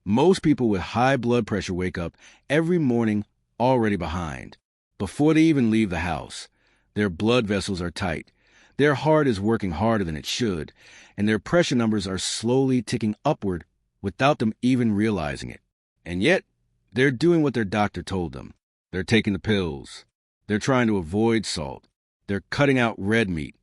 Most people with high blood pressure wake up every morning already behind. Before they even leave the house, their blood vessels are tight, their heart is working harder than it should, and their pressure numbers are slowly ticking upward without them even realizing it. And yet, they're doing what their doctor told them. They're taking the pills. They're trying to avoid salt. They're cutting out red meat,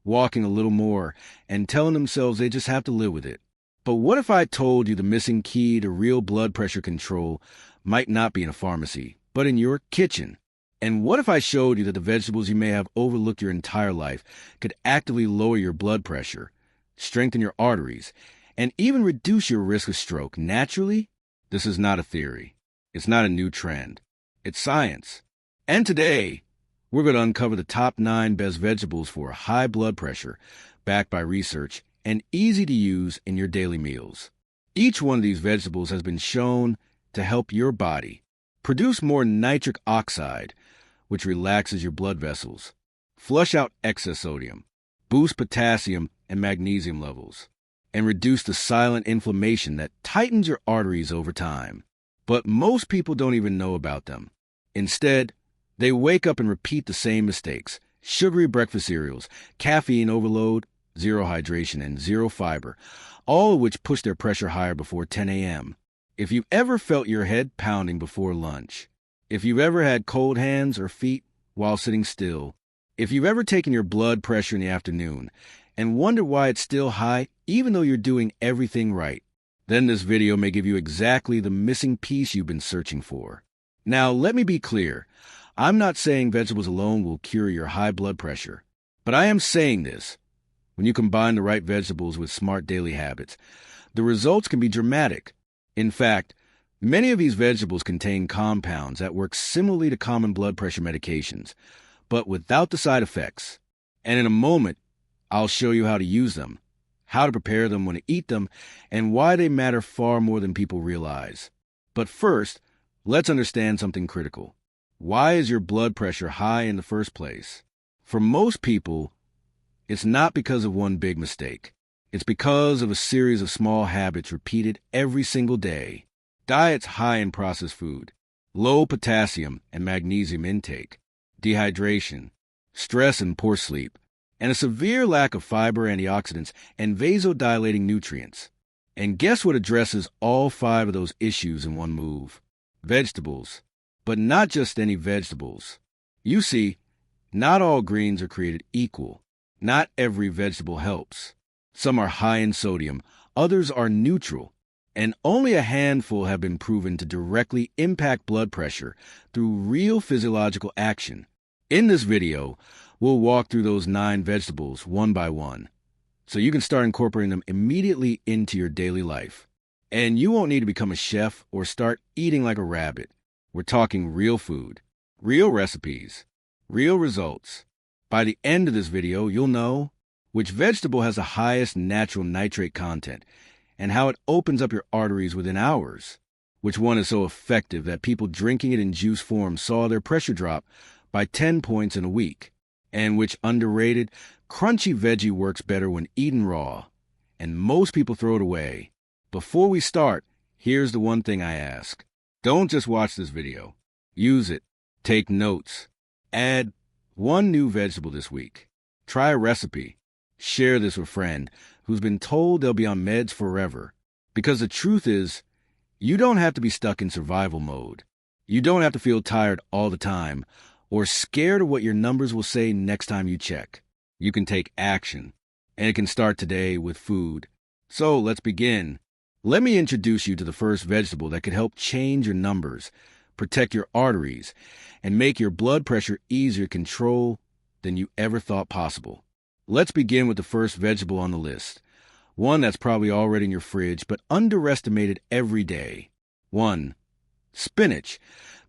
walking a little more, and telling themselves they just have to live with it. But what if I told you the missing key to real blood pressure control might not be in a pharmacy, but in your kitchen? And what if I showed you that the vegetables you may have overlooked your entire life could actively lower your blood pressure, strengthen your arteries, and even reduce your risk of stroke naturally? This is not a theory. It's not a new trend. It's science. And today, we're going to uncover the top 9 best vegetables for high blood pressure, backed by research, and easy to use in your daily meals. Each one of these vegetables has been shown to help your body produce more nitric oxide, which relaxes your blood vessels, flush out excess sodium, boost potassium and magnesium levels, and reduce the silent inflammation that tightens your arteries over time. But most people don't even know about them. Instead, they wake up and repeat the same mistakes: sugary breakfast cereals, caffeine overload, zero hydration, and zero fiber, all of which push their pressure higher before 10 a.m. If you've ever felt your head pounding before lunch, if you've ever had cold hands or feet while sitting still, if you've ever taken your blood pressure in the afternoon and wondered why it's still high even though you're doing everything right, then this video may give you exactly the missing piece you've been searching for. Now, let me be clear. I'm not saying vegetables alone will cure your high blood pressure, but I am saying this: when you combine the right vegetables with smart daily habits, the results can be dramatic. In fact, many of these vegetables contain compounds that work similarly to common blood pressure medications, but without the side effects. And in a moment, I'll show you how to use them, how to prepare them, when to eat them, and why they matter far more than people realize. But first, let's understand something critical. Why is your blood pressure high in the first place? For most people, it's not because of one big mistake. It's because of a series of small habits repeated every single day. Diets high in processed food, low potassium and magnesium intake, dehydration, stress and poor sleep, and a severe lack of fiber, antioxidants, and vasodilating nutrients. And guess what addresses all 5 of those issues in one move? Vegetables. But not just any vegetables. You see, not all greens are created equal. Not every vegetable helps. Some are high in sodium, others are neutral, and only a handful have been proven to directly impact blood pressure through real physiological action. In this video, we'll walk through those 9 vegetables one by one, so you can start incorporating them immediately into your daily life. And you won't need to become a chef or start eating like a rabbit. We're talking real food, real recipes, real results. By the end of this video, you'll know which vegetable has the highest natural nitrate content and how it opens up your arteries within hours, which one is so effective that people drinking it in juice form saw their pressure drop by 10 points in a week, and which underrated, crunchy veggie works better when eaten raw, and most people throw it away. Before we start, here's the one thing I ask. Don't just watch this video. Use it. Take notes. Add 1 new vegetable this week. Try a recipe. Share this with a friend who's been told they'll be on meds forever. Because the truth is, you don't have to be stuck in survival mode. You don't have to feel tired all the time or scared of what your numbers will say next time you check. You can take action, and it can start today with food. So let's begin. Let me introduce you to the first vegetable that could help change your numbers, protect your arteries, and make your blood pressure easier to control than you ever thought possible. Let's begin with the first vegetable on the list, one that's probably already in your fridge but underestimated every day. 1. Spinach,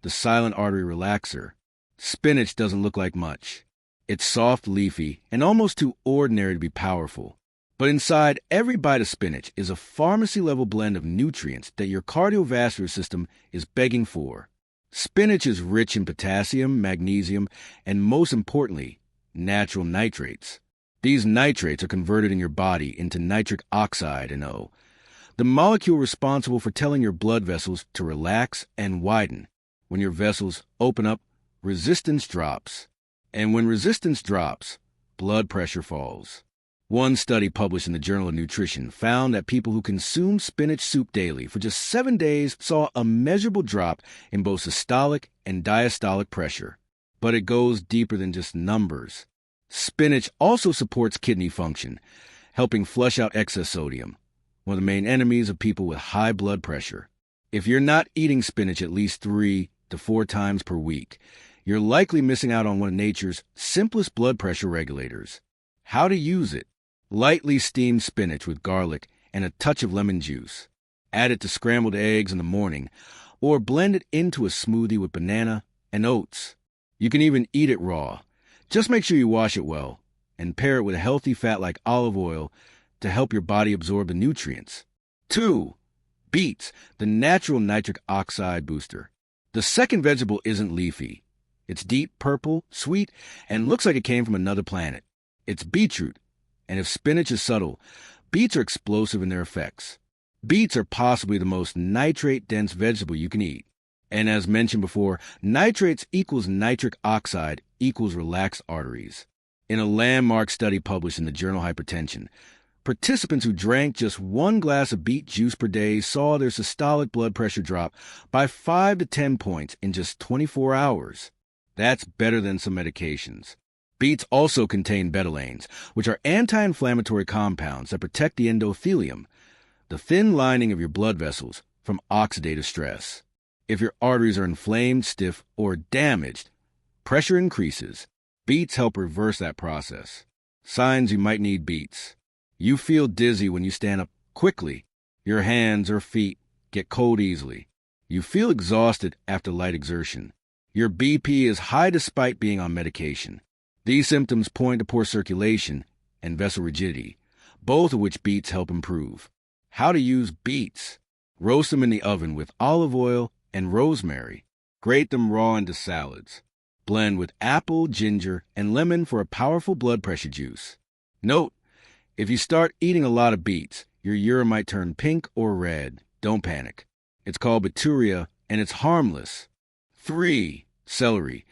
the silent artery relaxer. Spinach doesn't look like much. It's soft, leafy, and almost too ordinary to be powerful. But inside every bite of spinach is a pharmacy-level blend of nutrients that your cardiovascular system is begging for. Spinach is rich in potassium, magnesium, and most importantly, natural nitrates. These nitrates are converted in your body into nitric oxide, NO, the molecule responsible for telling your blood vessels to relax and widen. When your vessels open up, resistance drops. And when resistance drops, blood pressure falls. One study published in the Journal of Nutrition found that people who consumed spinach soup daily for just 7 days saw a measurable drop in both systolic and diastolic pressure. But it goes deeper than just numbers. Spinach also supports kidney function, helping flush out excess sodium, one of the main enemies of people with high blood pressure. If you're not eating spinach at least 3 to 4 times per week, you're likely missing out on one of nature's simplest blood pressure regulators. How to use it? Lightly steam spinach with garlic and a touch of lemon juice. Add it to scrambled eggs in the morning, or blend it into a smoothie with banana and oats. You can even eat it raw. Just make sure you wash it well, and pair it with a healthy fat like olive oil to help your body absorb the nutrients. 2. Beets, the natural nitric oxide booster. The second vegetable isn't leafy. It's deep purple, sweet, and looks like it came from another planet. It's beetroot. And if spinach is subtle, beets are explosive in their effects. Beets are possibly the most nitrate-dense vegetable you can eat. And as mentioned before, nitrates equals nitric oxide equals relaxed arteries. In a landmark study published in the journal Hypertension, participants who drank just 1 glass of beet juice per day saw their systolic blood pressure drop by 5 to 10 points in just 24 hours. That's better than some medications. Beets also contain betalains, which are anti-inflammatory compounds that protect the endothelium, the thin lining of your blood vessels, from oxidative stress. If your arteries are inflamed, stiff, or damaged, pressure increases. Beets help reverse that process. Signs you might need beets. You feel dizzy when you stand up quickly. Your hands or feet get cold easily. You feel exhausted after light exertion. Your BP is high despite being on medication. These symptoms point to poor circulation and vessel rigidity, both of which beets help improve. How to use beets? Roast them in the oven with olive oil and rosemary. Grate them raw into salads. Blend with apple, ginger, and lemon for a powerful blood pressure juice. Note, if you start eating a lot of beets, your urine might turn pink or red. Don't panic. It's called bacteria, and it's harmless. 3. Celery,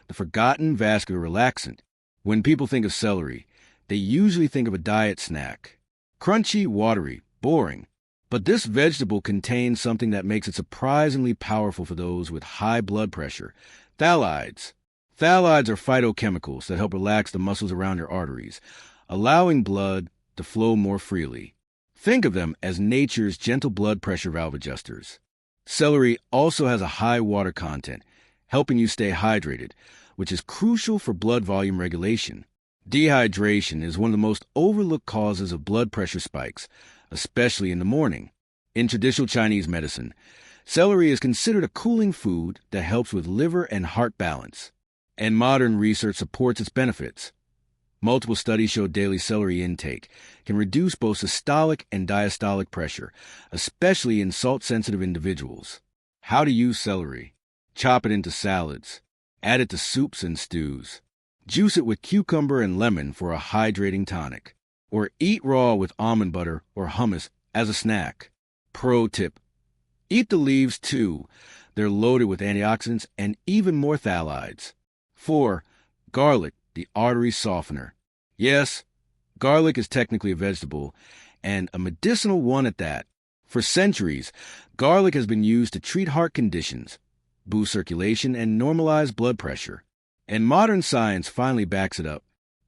the forgotten vascular relaxant. When people think of celery, they usually think of a diet snack. Crunchy, watery, boring. But this vegetable contains something that makes it surprisingly powerful for those with high blood pressure. Phthalates. Phthalates are phytochemicals that help relax the muscles around your arteries, allowing blood to flow more freely. Think of them as nature's gentle blood pressure valve adjusters. Celery also has a high water content, helping you stay hydrated, which is crucial for blood volume regulation. Dehydration is one of the most overlooked causes of blood pressure spikes, especially in the morning. In traditional Chinese medicine, celery is considered a cooling food that helps with liver and heart balance, and modern research supports its benefits. Multiple studies show daily celery intake can reduce both systolic and diastolic pressure, especially in salt-sensitive individuals. How to use celery? Chop it into salads. Add it to soups and stews. Juice it with cucumber and lemon for a hydrating tonic. Or eat raw with almond butter or hummus as a snack. Pro tip: eat the leaves too. They're loaded with antioxidants and even more phthalates. 4. Garlic, the artery softener. Yes, garlic is technically a vegetable, and a medicinal one at that. For centuries, garlic has been used to treat heart conditions, boost circulation, and normalize blood pressure. And modern science finally backs it up.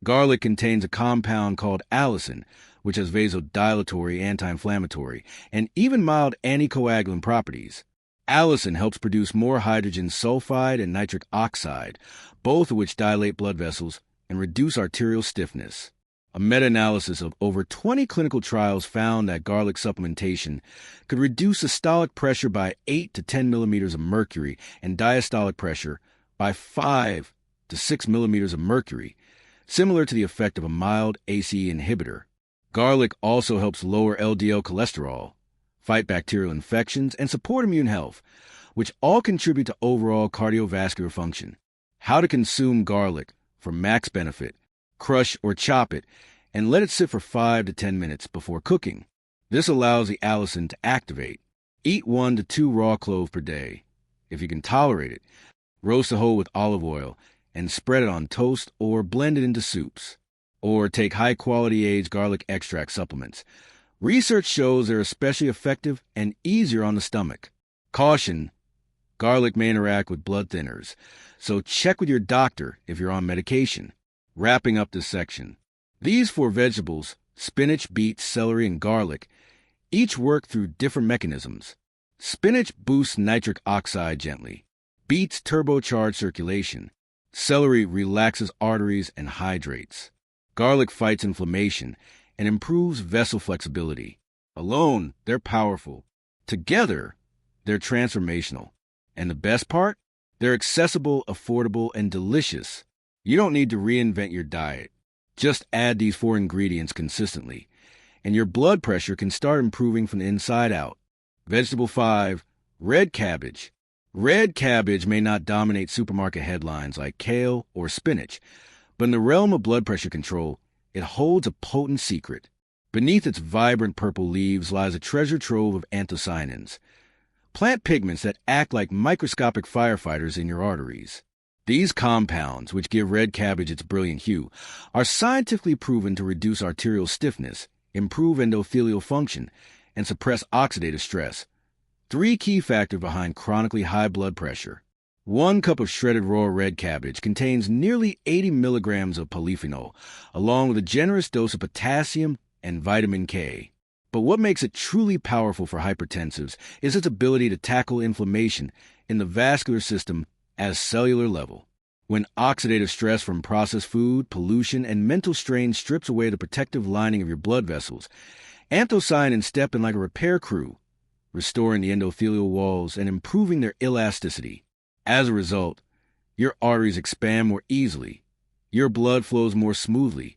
Garlic contains a compound called allicin, which has vasodilatory, anti-inflammatory, and even mild anticoagulant properties. Allicin helps produce more hydrogen sulfide and nitric oxide, both of which dilate blood vessels and reduce arterial stiffness. A meta-analysis of over 20 clinical trials found that garlic supplementation could reduce systolic pressure by 8 to 10 millimeters of mercury and diastolic pressure by 5 to 6 millimeters of mercury, similar to the effect of a mild ACE inhibitor. Garlic also helps lower LDL cholesterol, fight bacterial infections, and support immune health, which all contribute to overall cardiovascular function. How to consume garlic for max benefit: crush or chop it, and let it sit for 5 to 10 minutes before cooking. This allows the allicin to activate. Eat 1 to 2 raw cloves per day. If you can tolerate it, roast the whole with olive oil and spread it on toast or blend it into soups. Or take high-quality aged garlic extract supplements. Research shows they're especially effective and easier on the stomach. Caution: garlic may interact with blood thinners, so check with your doctor if you're on medication. Wrapping up this section, these 4 vegetables, spinach, beets, celery, and garlic, each work through different mechanisms. Spinach boosts nitric oxide gently. Beets turbocharge circulation. Celery relaxes arteries and hydrates. Garlic fights inflammation and improves vessel flexibility. Alone, they're powerful. Together, they're transformational. And the best part? They're accessible, affordable, and delicious. You don't need to reinvent your diet. Just add these 4 ingredients consistently, and your blood pressure can start improving from the inside out. Vegetable 5, red cabbage. Red cabbage may not dominate supermarket headlines like kale or spinach, but in the realm of blood pressure control, it holds a potent secret. Beneath its vibrant purple leaves lies a treasure trove of anthocyanins, plant pigments that act like microscopic firefighters in your arteries. These compounds, which give red cabbage its brilliant hue, are scientifically proven to reduce arterial stiffness, improve endothelial function, and suppress oxidative stress. 3 key factors behind chronically high blood pressure. 1 cup of shredded raw red cabbage contains nearly 80 milligrams of polyphenol, along with a generous dose of potassium and vitamin K. But what makes it truly powerful for hypertensives is its ability to tackle inflammation in the vascular system at a cellular level. When oxidative stress from processed food, pollution, and mental strain strips away the protective lining of your blood vessels, anthocyanins step in like a repair crew, restoring the endothelial walls and improving their elasticity. As a result, your arteries expand more easily, your blood flows more smoothly,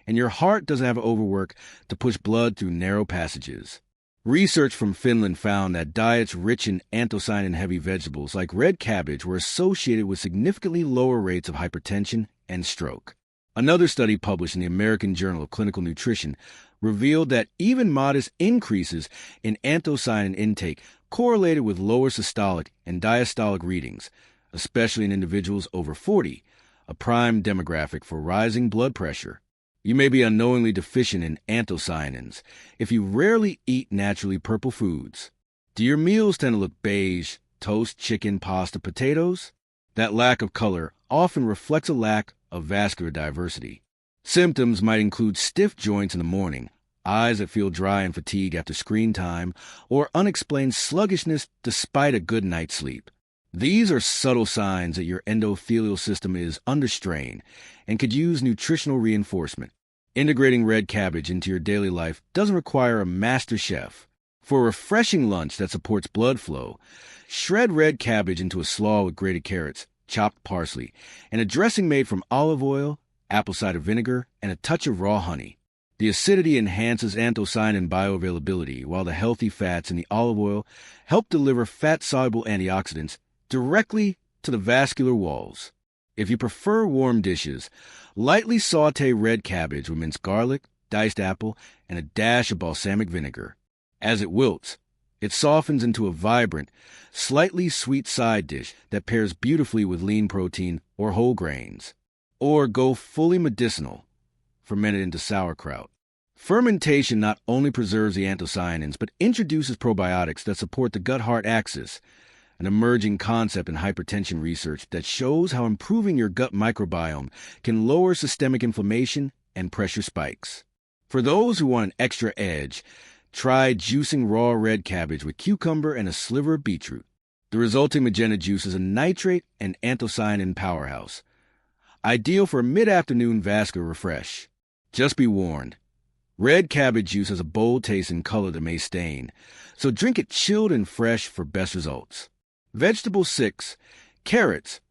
and your heart doesn't have to overwork to push blood through narrow passages. Research from Finland found that diets rich in anthocyanin-heavy vegetables like red cabbage were associated with significantly lower rates of hypertension and stroke. Another study published in the American Journal of Clinical Nutrition revealed that even modest increases in anthocyanin intake correlated with lower systolic and diastolic readings, especially in individuals over 40, a prime demographic for rising blood pressure. You may be unknowingly deficient in anthocyanins if you rarely eat naturally purple foods. Do your meals tend to look beige, toast, chicken, pasta, potatoes? That lack of color often reflects a lack of vascular diversity. Symptoms might include stiff joints in the morning, eyes that feel dry and fatigued after screen time, or unexplained sluggishness despite a good night's sleep. These are subtle signs that your endothelial system is under strain and could use nutritional reinforcement. Integrating red cabbage into your daily life doesn't require a master chef. For a refreshing lunch that supports blood flow, shred red cabbage into a slaw with grated carrots, chopped parsley, and a dressing made from olive oil, apple cider vinegar, and a touch of raw honey. The acidity enhances anthocyanin bioavailability, while the healthy fats in the olive oil help deliver fat-soluble antioxidants directly to the vascular walls. If you prefer warm dishes, lightly saute red cabbage with minced garlic, diced apple, and a dash of balsamic vinegar. As it wilts, it softens into a vibrant, slightly sweet side dish that pairs beautifully with lean protein or whole grains. Or go fully medicinal, ferment it into sauerkraut. Fermentation not only preserves the anthocyanins, but introduces probiotics that support the gut-heart axis, an emerging concept in hypertension research that shows how improving your gut microbiome can lower systemic inflammation and pressure spikes. For those who want an extra edge, try juicing raw red cabbage with cucumber and a sliver of beetroot. The resulting magenta juice is a nitrate and anthocyanin powerhouse, ideal for a mid-afternoon vascular refresh. Just be warned, red cabbage juice has a bold taste and color that may stain, so drink it chilled and fresh for best results. Vegetable 6, carrots,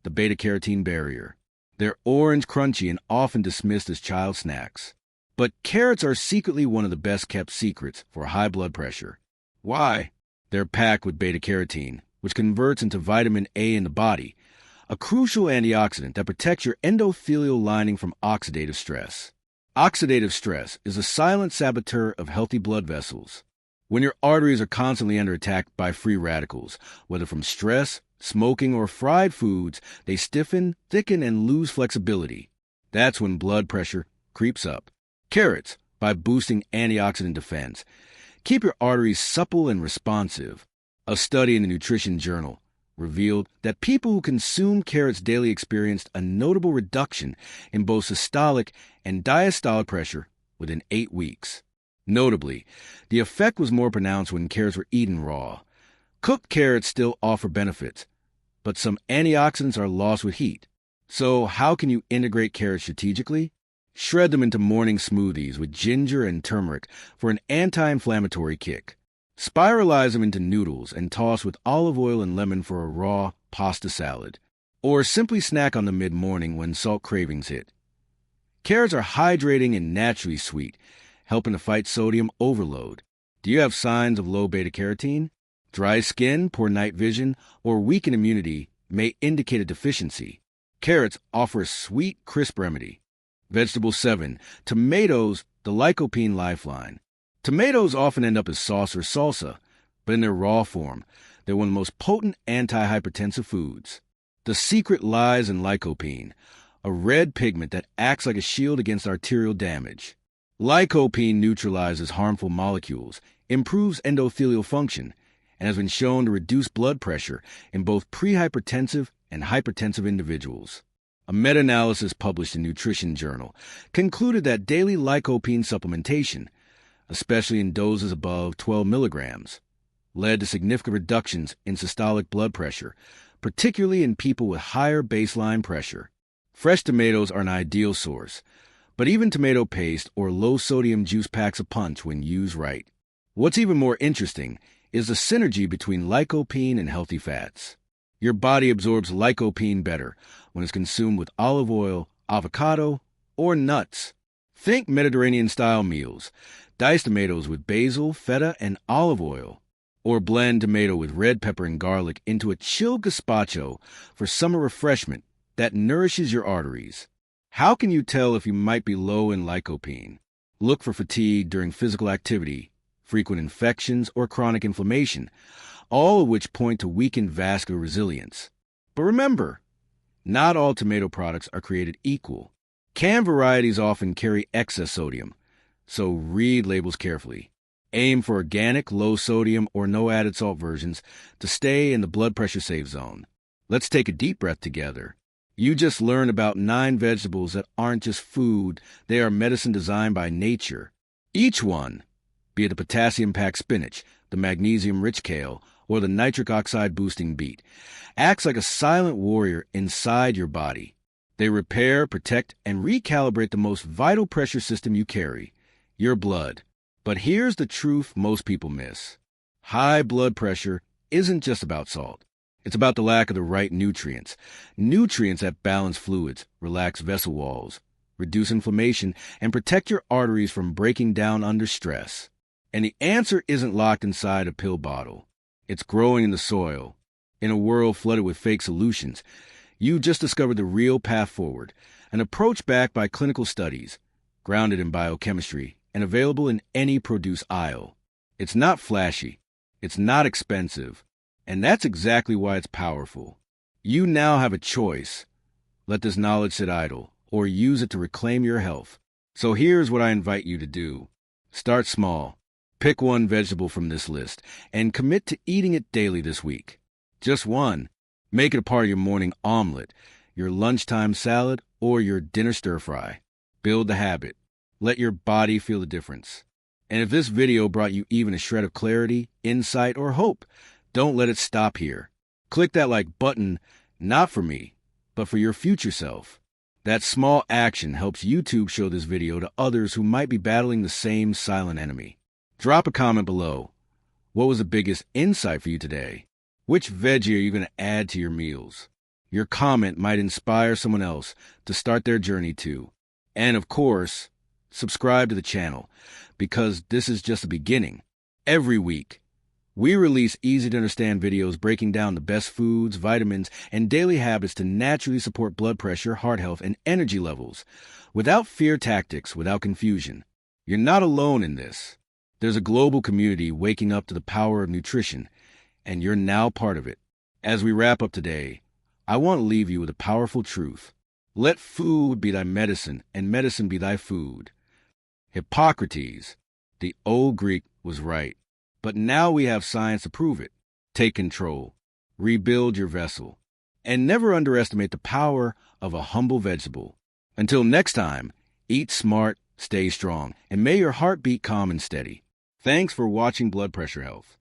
the beta-carotene barrier. They're orange, crunchy, and often dismissed as child snacks. But carrots are secretly one of the best-kept secrets for high blood pressure. Why? They're packed with beta-carotene, which converts into vitamin A in the body, a crucial antioxidant that protects your endothelial lining from oxidative stress. Oxidative stress is a silent saboteur of healthy blood vessels. When your arteries are constantly under attack by free radicals, whether from stress, smoking, or fried foods, they stiffen, thicken, and lose flexibility. That's when blood pressure creeps up. Carrots, by boosting antioxidant defense, keep your arteries supple and responsive. A study in the Nutrition Journal revealed that people who consumed carrots daily experienced a notable reduction in both systolic and diastolic pressure within 8 weeks. Notably, the effect was more pronounced when carrots were eaten raw. Cooked carrots still offer benefits, but some antioxidants are lost with heat. So how can you integrate carrots strategically? Shred them into morning smoothies with ginger and turmeric for an anti-inflammatory kick. Spiralize them into noodles and toss with olive oil and lemon for a raw pasta salad. Or simply snack on them mid-morning when salt cravings hit. Carrots are hydrating and naturally sweet, helping to fight sodium overload. Do you have signs of low beta-carotene? Dry skin, poor night vision, or weakened immunity may indicate a deficiency. Carrots offer a sweet, crisp remedy. Vegetable 7. Tomatoes, the lycopene lifeline. Tomatoes often end up as sauce or salsa, but in their raw form, they're one of the most potent anti-hypertensive foods. The secret lies in lycopene, a red pigment that acts like a shield against arterial damage. Lycopene neutralizes harmful molecules, improves endothelial function, and has been shown to reduce blood pressure in both prehypertensive and hypertensive individuals. A meta-analysis published in Nutrition Journal concluded that daily lycopene supplementation, especially in doses above 12 milligrams, led to significant reductions in systolic blood pressure, particularly in people with higher baseline pressure. Fresh tomatoes are an ideal source, but even tomato paste or low-sodium juice packs a punch when used right. What's even more interesting is the synergy between lycopene and healthy fats. Your body absorbs lycopene better when it's consumed with olive oil, avocado, or nuts. Think Mediterranean-style meals. Dice tomatoes with basil, feta, and olive oil. Or blend tomato with red pepper and garlic into a chilled gazpacho for summer refreshment that nourishes your arteries. How can you tell if you might be low in lycopene? Look for fatigue during physical activity, frequent infections, or chronic inflammation, all of which point to weakened vascular resilience. But remember, not all tomato products are created equal. Canned varieties often carry excess sodium, so read labels carefully. Aim for organic, low-sodium, or no-added salt versions to stay in the blood pressure safe zone. Let's take a deep breath together. You just learned about 9 vegetables that aren't just food, they are medicine designed by nature. Each one, be it the potassium-packed spinach, the magnesium-rich kale, or the nitric oxide-boosting beet, acts like a silent warrior inside your body. They repair, protect, and recalibrate the most vital pressure system you carry, your blood. But here's the truth most people miss. High blood pressure isn't just about salt. It's about the lack of the right nutrients. Nutrients that balance fluids, relax vessel walls, reduce inflammation, and protect your arteries from breaking down under stress. And the answer isn't locked inside a pill bottle. It's growing in the soil. In a world flooded with fake solutions, you just discovered the real path forward, an approach backed by clinical studies, grounded in biochemistry, and available in any produce aisle. It's not flashy. It's not expensive. And that's exactly why it's powerful. You now have a choice. Let this knowledge sit idle, or use it to reclaim your health. So here's what I invite you to do. Start small. Pick one vegetable from this list, and commit to eating it daily this week. Just one. Make it a part of your morning omelet, your lunchtime salad, or your dinner stir-fry. Build the habit. Let your body feel the difference. And if this video brought you even a shred of clarity, insight, or hope, don't let it stop here. Click that like button, not for me, but for your future self. That small action helps YouTube show this video to others who might be battling the same silent enemy. Drop a comment below. What was the biggest insight for you today? Which veggie are you going to add to your meals? Your comment might inspire someone else to start their journey too. And of course, subscribe to the channel, because this is just the beginning. Every week, We release easy-to-understand videos breaking down the best foods, vitamins, and daily habits to naturally support blood pressure, heart health, and energy levels, without fear tactics, without confusion. You're not alone in this. There's a global community waking up to the power of nutrition, and you're now part of it. As we wrap up today, I want to leave you with a powerful truth. Let food be thy medicine, and medicine be thy food. Hippocrates, the old Greek, was right. But now we have science to prove it. Take control. Rebuild your vessel. And never underestimate the power of a humble vegetable. Until next time, eat smart, stay strong, and may your heart beat calm and steady. Thanks for watching Blood Pressure Health.